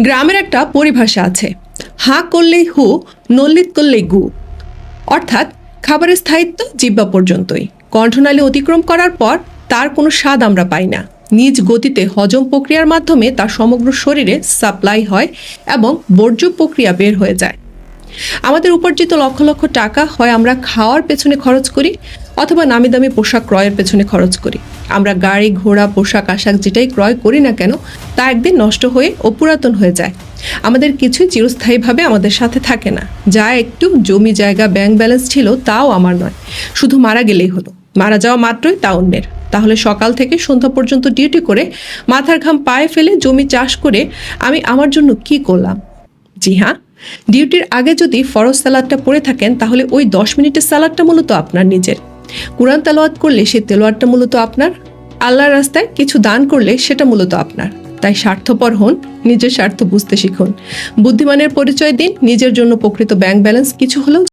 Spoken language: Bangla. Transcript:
গ্রামের একটা পরিভাষা আছে, হাঁ করলেই হু, নল্লিত করলেই গু। অর্থাৎ খাবারের স্থায়িত্ব জিহ্বা পর্যন্তই। কণ্ঠনালী অতিক্রম করার পর তার কোনো স্বাদ আমরা পাই না। নিজ গতিতে হজম প্রক্রিয়ার মাধ্যমে তার সমগ্র শরীরে সাপ্লাই হয় এবং বর্জ্য প্রক্রিয়া বের হয়ে যায়। আমাদের উপার্জিত লক্ষ লক্ষ টাকা হয় আমরা খাওয়ার পেছনে খরচ করি অথবা নামি দামি পোশাক ক্রয়ের পেছনে খরচ করি। আমরা গাড়ি ঘোড়া পোশাক আশাক যেটাই ক্রয় করি না কেন তা একদিন নষ্ট হয়ে ও পুরাতন হয়ে যায়। আমাদের কিছুই চিরস্থায়ীভাবে আমাদের সাথে থাকে না। যা একটু জমি জায়গা ব্যাংক ব্যালেন্স ছিল তাও আমার নয়, শুধু মারা গেলেই হলো। মারা যাওয়া মাত্রই তা অন্যের। তাহলে সকাল থেকে সন্ধ্যা পর্যন্ত ডিউটি করে মাথার ঘাম পায়ে ফেলে জমি চাষ করে আমি আমার জন্য কি করলাম? জি হ্যাঁ, ডিউটির আগে যদি ফরজ সালাদটা পড়ে থাকেন তাহলে ওই 10 মিনিটের সালাদটা মূলত আপনার নিজের। কুরআন তেলাওয়াত করলে সেই তেলাওয়াতটা মূলত আপনার। আল্লাহর রাস্তায় কিছু দান করলে সেটা মূলত আপনার। তাই স্বার্থপর হন, নিজের স্বার্থ বুঝতে শিখুন। বুদ্ধিমানের পরিচয় দিন, নিজের জন্য প্রকৃত ব্যাংক ব্যালেন্স কিছু হলেও